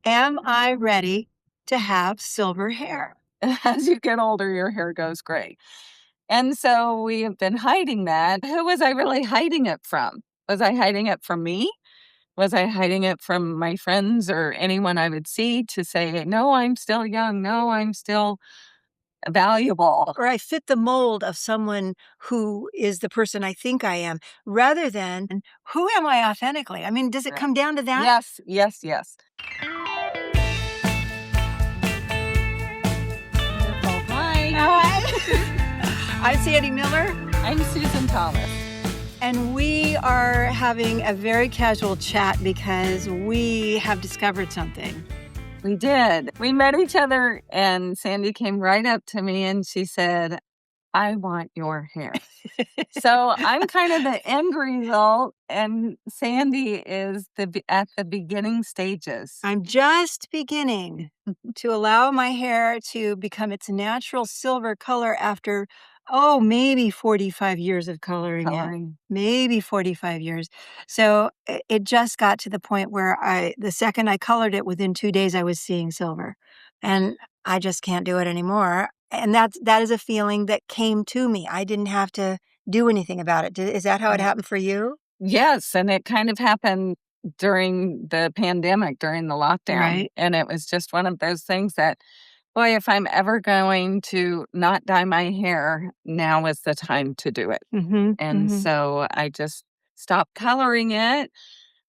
Am I ready to have silver hair? As you get older, your hair goes gray. And so we have been hiding that. Who was I really hiding it from? Was I hiding it from me? Was I hiding it from my friends or anyone I would see to say, no, I'm still young. No, I'm still valuable. Or I fit the mold of someone who is the person I think I am, rather than who am I authentically? I mean, does it Right. come down to that? Yes, yes, yes. Wonderful. Hi. Hi. I'm Sandy Miller, I'm Susan Thomas. and we are having a very casual chat because we have discovered something. We did. We met each other, and Sandy came right up to me and she said, I want your hair. So I'm kind of the end result, and Sandy is at the beginning stages. I'm just beginning to allow my hair to become its natural silver color after, maybe 45 years of coloring it. Coloring. Maybe 45 years. So it just got to the point where the second I colored it, within 2 days, I was seeing silver. And I just can't do it anymore. And that is a feeling that came to me. I didn't have to do anything about it. Is that how it happened for you? Yes, and it kind of happened during the pandemic, during the lockdown. Right. And it was just one of those things that, boy, if I'm ever going to not dye my hair, now is the time to do it. Mm-hmm. And so I just stopped coloring it.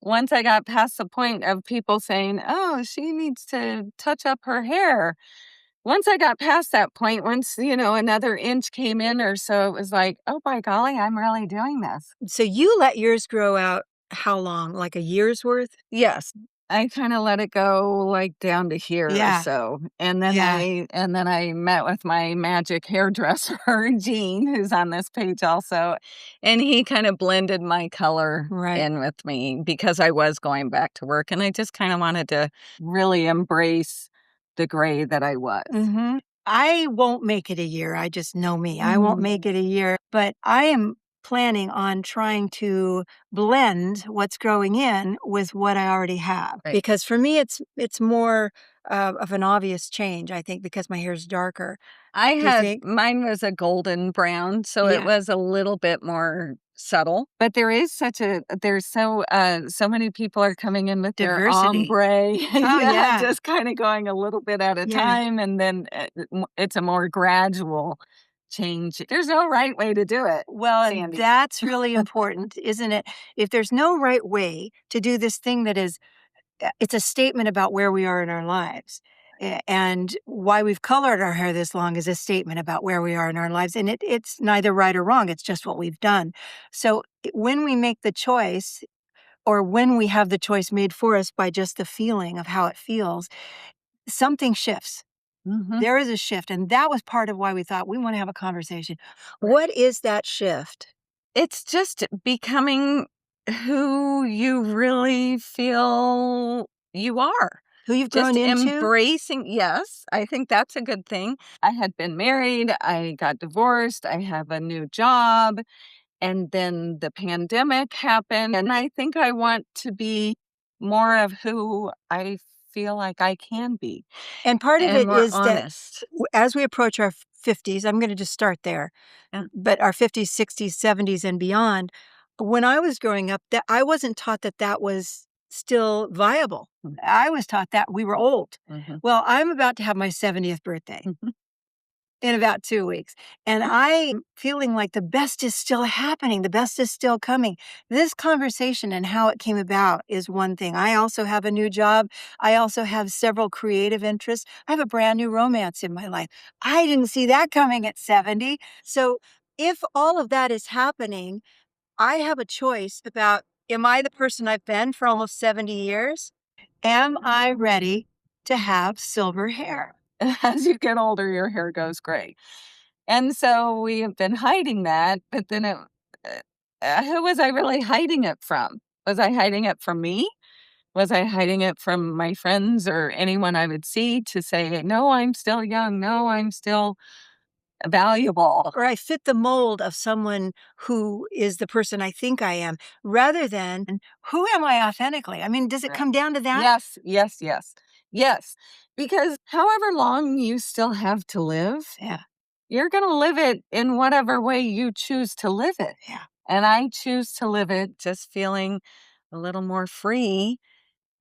Once I got past the point of people saying, oh, she needs to touch up her hair. Once I got past that point, once, another inch came in or so, it was like, oh, by golly, I'm really doing this. So you let yours grow out how long? Like a year's worth? Yes. I kinda let it go, like, down to here or Yeah. so, and then Yeah. I met with my magic hairdresser, Gene, who's on this page also, and he kinda blended my color Right. in with me because I was going back to work, and I just kinda wanted to really embrace the gray that I was. Mm-hmm. I won't make it a year. I just know me. I won't Mhm. make it a year, but I am planning on trying to blend what's growing in with what I already have. Right. Because for me, it's more of an obvious change, I think, because my hair's darker. I Do you had think? mine was a golden brown, so it Yeah. was a little bit more subtle. But so many people are coming in with their Diversity. ombre. Oh, Yeah, yeah. just kinda going a little bit at a Yeah. time, and then, it's a more gradual change. There's no right way to do it, Well, and Sandy. that's really important, isn't it? If there's no right way to do this thing that is, it's a statement about where we are in our lives. And why we've colored our hair this long is a statement about where we are in our lives. And it's neither right or wrong. It's just what we've done. So when we make the choice, or when we have the choice made for us by just the feeling of how it feels, something shifts. Mhm. There is a shift. And that was part of why we thought we want to have a conversation. What is that shift? It's just becoming who you really feel you are. Who you've grown Just into? embracing, yes, I think that's a good thing. I had been married, I got divorced, I have a new job, and then the pandemic happened, and I think I want to be more of who I feel like I can be And part of and it more is that honest. as we approach our 50s, I'm gonna just start there, Yeah. but our 50s, 60s, 70s, and beyond, when I was growing up, that I wasn't taught that that was still viable. Mm. I was taught that we were old. Mhm. Well, I'm about to have my 70th birthday Mhm. in about 2 weeks, and I'm feeling like the best is still happening, the best is still coming. This conversation and how it came about is one thing. I also have a new job. I also have several creative interests. I have a brand new romance in my life. I didn't see that coming at 70. So if all of that is happening, I have a choice about, am I the person I've been for almost 70 years? Am I ready to have silver hair? As you get older, your hair goes gray. And so we have been hiding that, but then who was I really hiding it from? Was I hiding it from me? Was I hiding it from my friends or anyone I would see to say, no, I'm still young. No, I'm still valuable. Or I fit the mold of someone who is the person I think I am, rather than who am I authentically? I mean, does it Right. come down to that? Yes, yes, yes. Yes, because however long you still have to live, Yeah. you're gonna live it in whatever way you choose to live it. Yeah. And I choose to live it just feeling a little more free,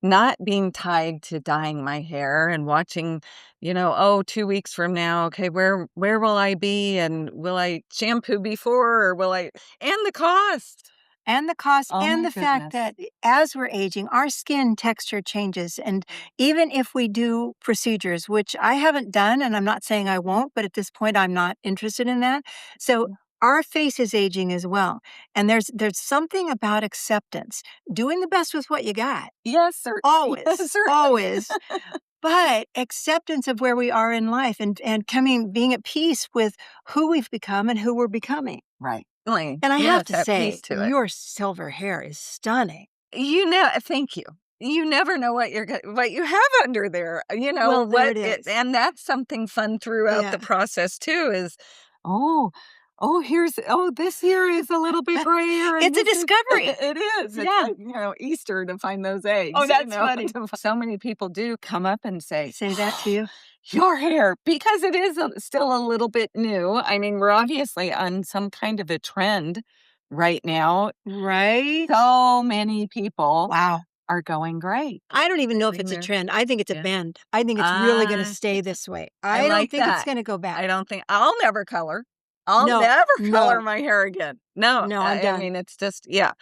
not being tied to dyeing my hair and watching, oh, 2 weeks from now, okay, where will I be, and will I shampoo before, or will I, and the cost. And the cost Oh and my the fact goodness. that as we're aging, our skin texture changes. And even if we do procedures, which I haven't done, and I'm not saying I won't, but at this point, I'm not interested in that. So our face is aging as well. And there's something about acceptance, doing the best with what you got. Yes, sir. Yes, Always, sir. always. But acceptance of where we are in life and being at peace with who we've become and who we're becoming. Right. And I have Yes, to at peace say, to it. your silver hair is stunning. Thank you. You never know what you have under there. Well, there What it it, is. and that's something fun throughout Yeah. the process too. Is oh, this here is a little bit grayer, and It's a this is discovery. it is. It's Yeah. like Easter to find those eggs. Oh, that's funny. So many people do come up and say, Say that to you? your hair, because it is still a little bit new. I mean, we're obviously on some kind of a trend right now. Right? So many people Wow. are going gray. I don't even know if Getting it's a there. trend. I think it's a Yeah. bend. I think it's really gonna Ah, stay this way. I I don't like think it's that. gonna go back. I don't think I'll never color. I'll No, never color no, my hair again. No, no, I'm I done. mean, it's just, yeah.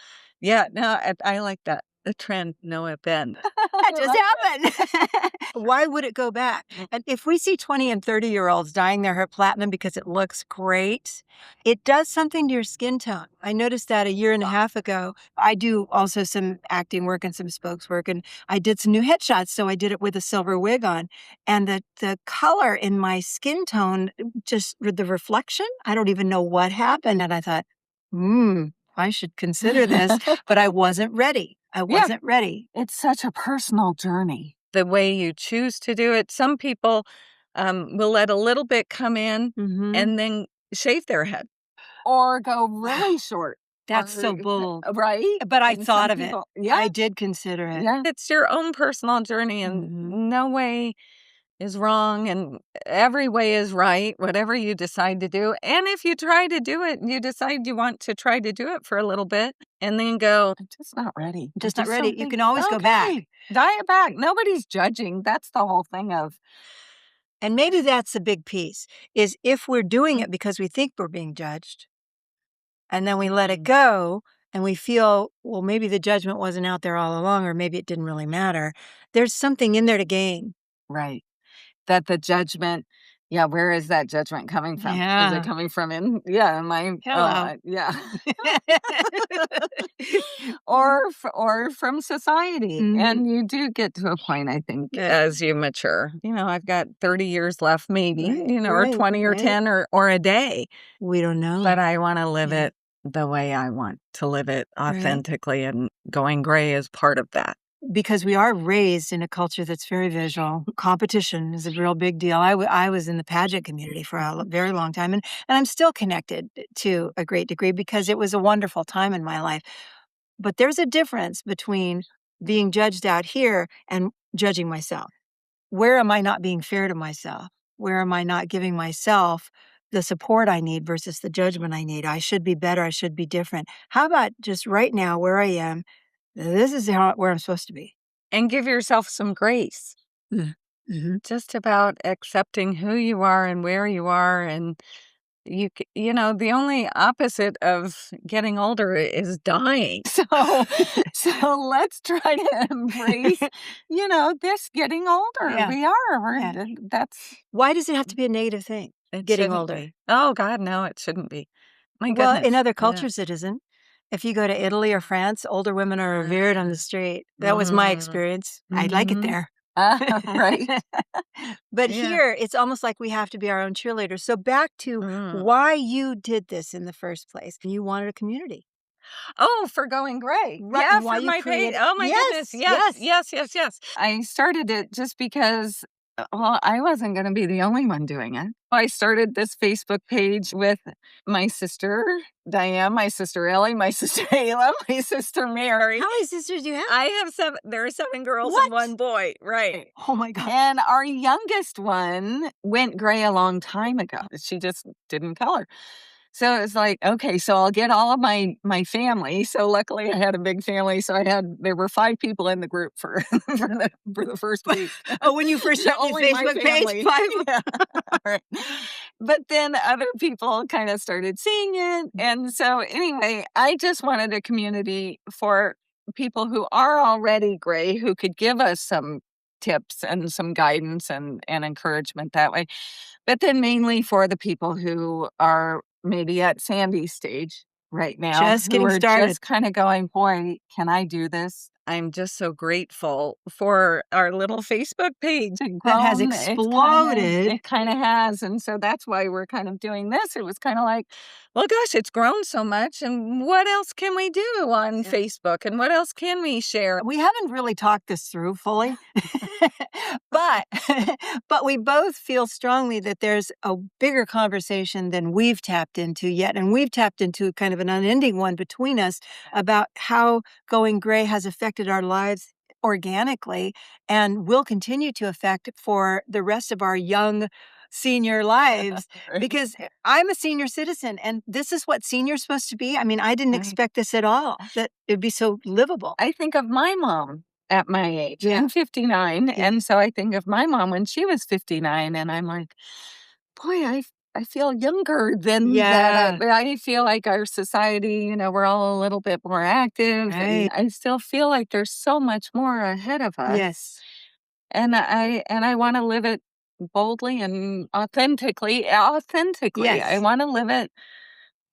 Yeah, no, I like that. The trend, no, a bend. That I just like that. happened. Why would it go back? Mm. And if we see 20 and 30-year-olds dyeing their hair platinum because it looks great, it does something to your skin tone. I noticed that a year and a half ago. I do also some acting work and some spokeswork, and I did some new headshots, so I did it with a silver wig on. And the color in my skin tone, just with the reflection, I don't even know what happened. And I thought, I should consider this, but I wasn't ready. I Yeah, wasn't ready. it's such a personal journey. The way you choose to do it. Some people will let a little bit come in Mhm. and then shave their head or go Wow, really short. that's so bold. Right? But I And some thought of it. people, yeah, I did consider it. yeah. It's your own personal journey, and Mhm. no way is wrong, and every way is right, whatever you decide to do. And if you try to do it and you decide you want to try to do it for a little bit and then go, I'm just not ready. I Just not ready. don't You think, can always go back. okay, dial it back. Nobody's judging. That's the whole thing of, And maybe that's the big piece, is if we're doing mm, it because we think we're being judged, and then we let it mm, go and we feel, well, maybe the judgment wasn't out there all along, or maybe it didn't really matter. There's something in there to gain. right. That the judgment, yeah, where is that judgment coming from? Is it Yeah. coming from in, yeah, my, Hello. yeah. Or from society. Mhm. And you do get to a point, I think, Yeah. as you mature. I've got 30 years left, maybe, Right, or right, 20 or right. 10 or a day. We don't know. But I want to live Yeah. it the way I want to live it Right. authentically. And going gray is part of that. Because we are raised in a culture that's very visual. Competition is a real big deal. I was in the pageant community for a very long time, and I'm still connected to a great degree because it was a wonderful time in my life. But there's a difference between being judged out here and judging myself. Where am I not being fair to myself? Where am I not giving myself the support I need versus the judgment I need? I should be better. I should be different. How about just right now where I am? This is where I'm supposed to be. And give yourself some grace. Mm. Mhm. Just about accepting who you are and where you are. And the only opposite of getting older is dying. So let's try to embrace, this getting older. Yeah, We are. yeah. That's Why does it have to be a negative thing, it getting shouldn't older? be. Oh God, no, it shouldn't be. My Well, in goodness. other Yeah. cultures, it isn't. If you go to Italy or France, older women are revered on the street. That was my Mm, experience. I like it mhm. there. Right. But Yeah. here, it's almost like we have to be our own cheerleaders. So back to Mm. why you did this in the first place. You wanted a community. Oh, for going gray. Right, Yeah, and why for you my page. created. Oh my goodness. Yes, Yes, yes. yes, yes, yes. I started it just because Well, I wasn't gonna be the only one doing it. I started this Facebook page with my sister Diane, my sister Ellie, my sister Ayla, my sister Mary. How many sisters do you have? I have 7 there are 7 girls What? and 1 boy, right. Oh my god. And our youngest one went gray a long time ago. She just didn't color. So it's like, okay, so I'll get all of my family. So luckily I had a big family. So there were 5 people in the group for for the first week. Oh, when you first started your Only my Facebook page, family. 5 Yeah. Right. But then other people kind of started seeing it. And so anyway, I just wanted a community for people who are already gray who could give us some tips and some guidance and encouragement that way. But then mainly for the people who are maybe at Sandy's stage right now, just who getting are started. just kind of going, boy, can I do this? I'm just so grateful for our little Facebook page. It's That has grown. exploded. It kind of has. And so that's why we're kind of doing this. It was kind of like, well, gosh, it's grown so much. And what else can we do on Yeah. Facebook? And what else can we share? We haven't really talked this through fully, but but we both feel strongly that there's a bigger conversation than we've tapped into yet, and we've tapped into kind of an unending one between us about how going gray has affected our lives organically and will continue to affect for the rest of our young senior lives Right. because I'm a senior citizen and this is what senior's supposed to be. I mean, I didn't Right. expect this at all, that it'd be so livable. I think of my mom at my age. Yeah. I'm 59, Yeah. and so I think of my mom when she was 59, and I'm like, boy, I feel younger than that. Yeah. I feel like our society, we're all a little bit more active, Right. and I still feel like there's so much more ahead of us. Yes. And I want to live it boldly and authentically. Authentically, I Yes. want to live it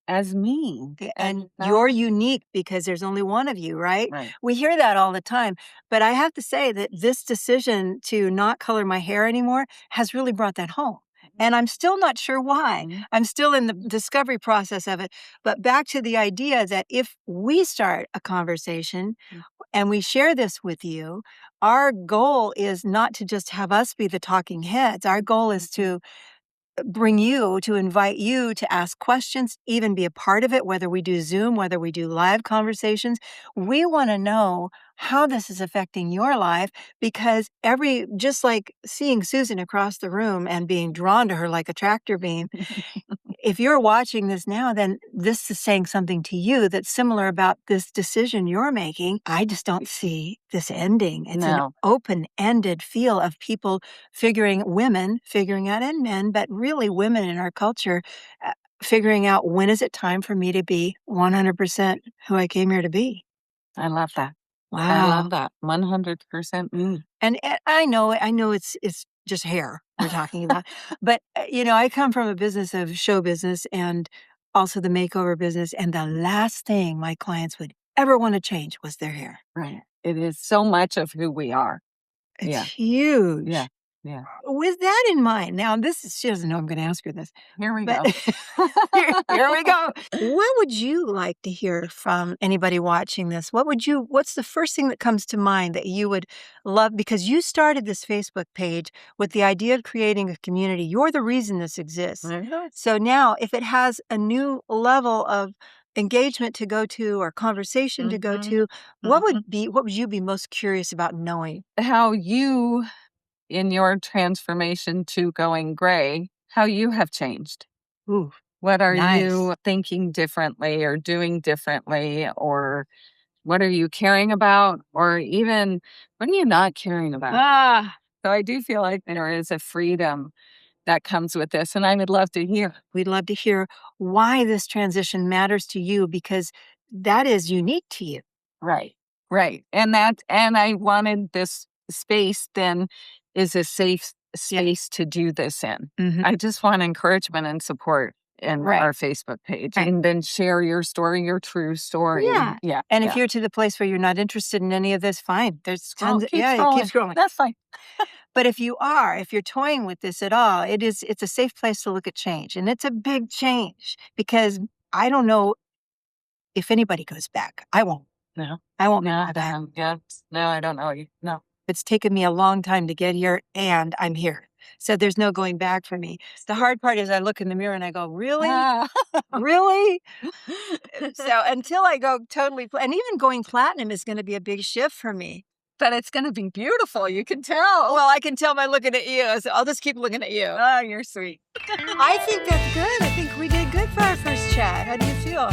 as me. And you're unique because there's only one of you, right? Right. We hear that all the time. But I have to say that this decision to not color my hair anymore has really brought that home. And I'm still not sure why. Mhm. I'm still in the discovery process of it. But back to the idea that if we start a conversation and we share this with you, our goal is not to just have us be the talking heads. Our goal is to bring you, to invite you to ask questions, even be a part of it, whether we do Zoom, whether we do live conversations. We want to know how this is affecting your life because just like seeing Susan across the room and being drawn to her like a tractor beam, if you're watching this now, then this is saying something to you that's similar about this decision you're making. I just don't see this ending. It's an No. open-ended feel of women figuring out, and men, but really women in our culture, figuring out when is it time for me to be 100% who I came here to be. I love that. I Wow. love that. 100% me. And I know it's just hair we're talking about, but, I come from a business of show business and also the makeover business, and the last thing my clients would ever wanna change was their hair. Right. It is so much of who we are. It's Yeah. huge. Yeah. Yeah. With that in mind, now she doesn't know I'm gonna ask her this, Here we but go. here we go. What would you like to hear from anybody watching this? What's the first thing that comes to mind that you would love? Because you started this Facebook page with the idea of creating a community. You're the reason this exists. Mhm. So now if it has a new level of engagement to go to or conversation to go Mhm. to, Mhm. what would you be most curious about knowing? How you, in your transformation to going gray, how you have changed. Ooh, What are nice. you thinking differently or doing differently? Or what are you caring about? Or even what are you not caring about? Ah, So I do feel like there is a freedom that comes with this, and I would love to hear. we'd love to hear why this transition matters to you because that is unique to you. Right, right, and I wanted this space then is a safe Yeah. space to do this in. Mhm. I just want encouragement and support in Right. our Facebook page, Right. and then share your story, your true story. Yeah. Yeah, And if yeah. you're to the place where you're not interested in any of this, fine. There's Scroll, tons of, keep yeah, it keeps scrolling. growing. That's fine. But if you're toying with this at all, it's a safe place to look at change. And it's a big change because I don't know if anybody goes back. I won't. No, I won't no, go back. yeah, no, I don't know you. No. It's taken me a long time to get here, and I'm here. So there's no going back for me. The hard part is I look in the mirror and I go, "Really? Ah. Really?" So until I go totally and even going platinum is gonna be a big shift for me. But it's gonna be beautiful, you can tell. Well, I can tell by looking at you, so I'll just keep looking at you. Oh, you're sweet. I think that's good. I think we did good for our first chat. How do you feel?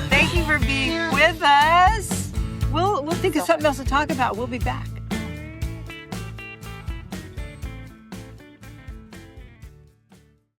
Thank you for being with us. We'll think of something else to talk about. We'll be back.